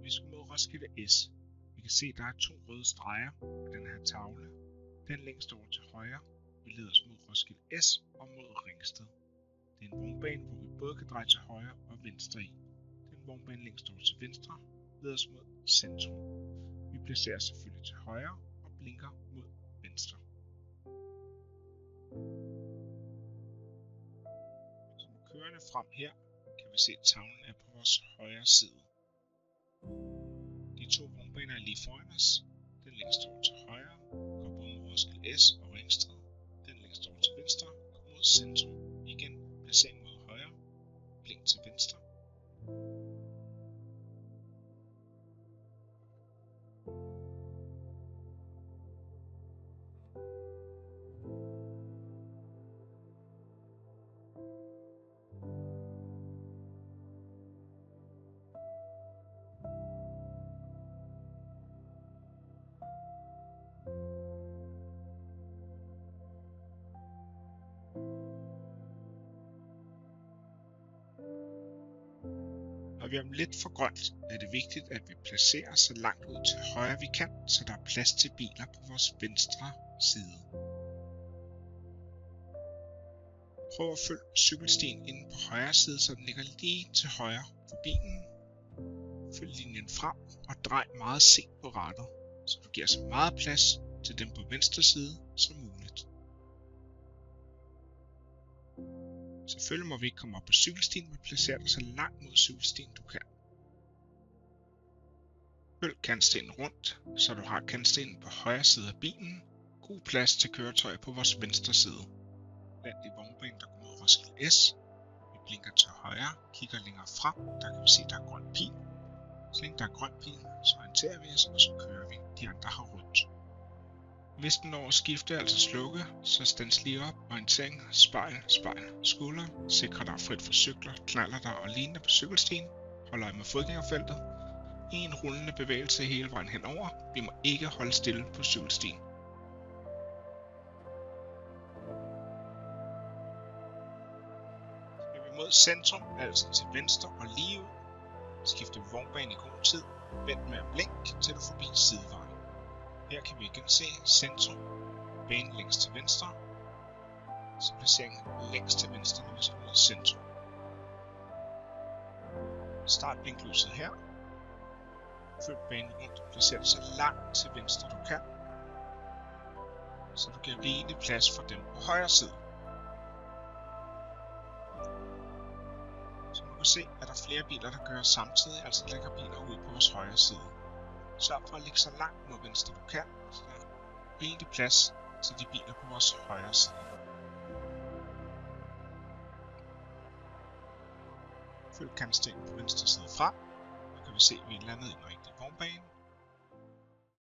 Vi skal mod Roskilde S. Vi kan se, at der er 2 røde streger på den her tavle. Den længst over til højre. Vi leder os mod Roskilde S og mod Ringsted. Det er en vognbane, hvor vi både kan dreje til højre og venstre i. Den vognbane længst over til venstre leder os mod centrum. Vi placerer os selvfølgelig til højre og blinker mod venstre. Så kørende frem her, kan vi se, at tavlen er på vores højre side. De 2 vognbaner er lige foran os. Den længst over til højre går både mod Roskilde S og Ringsted. Den længst over til venstre går mod centrum. Igen placering mod højre, blink til venstre. Når vi er om lidt for grønt, er det vigtigt, at vi placerer så langt ud til højre vi kan, så der er plads til biler på vores venstre side. Prøv at følge cykelstien inde på højre side, så den ligger lige til højre for bilen. Følg linjen frem og drej meget sent på rattet, så du giver så meget plads til dem på venstre side som muligt. Selvfølgelig må vi ikke komme op på cykelstien, men placer dig så langt mod cykelstien du kan. Følg kantstenen rundt, så du har kantstenen på højre side af bilen. God plads til køretøjer på vores venstre side. Blandt de vognbaner, der går mod Roskilde S. Vi blinker til højre, kigger længere frem, der kan vi se, der er grøn pil. Så længe der er grøn pil, så orienterer vi os, og så kører vi. De andre har rødt. Hvis den når at skifte, altså slukke, så stands lige op, orientering, spejl, skulder, sikre dig frit for cykler, knallerter og lignende på cykelstien, hold øje med fodgængerfeltet, en rullende bevægelse hele vejen henover, vi må ikke holde stille på cykelstien. Skal vi mod centrum, altså til venstre og lige ud, skifter vi vognbane i god tid, vent med at blinke til du er forbi sidevejen. Her kan vi igen se centrum, banen længst til venstre, så placeringen længst til venstre, når vi skal mod centrum. Start blinklyset her. Følg banen rundt og placer det så langt til venstre du kan, så du giver rigelig plads for dem på højre side. Som du kan se, er der flere biler, der kører samtidig, altså lægger biler ud på vores højre side. Sørg for at ligge så langt mod venstre du kan, så der er rigelig plads til de biler på vores højre side. Følg kantstenen på venstre side frem. Nu kan vi se, at vi er landet i den rigtige vognbane.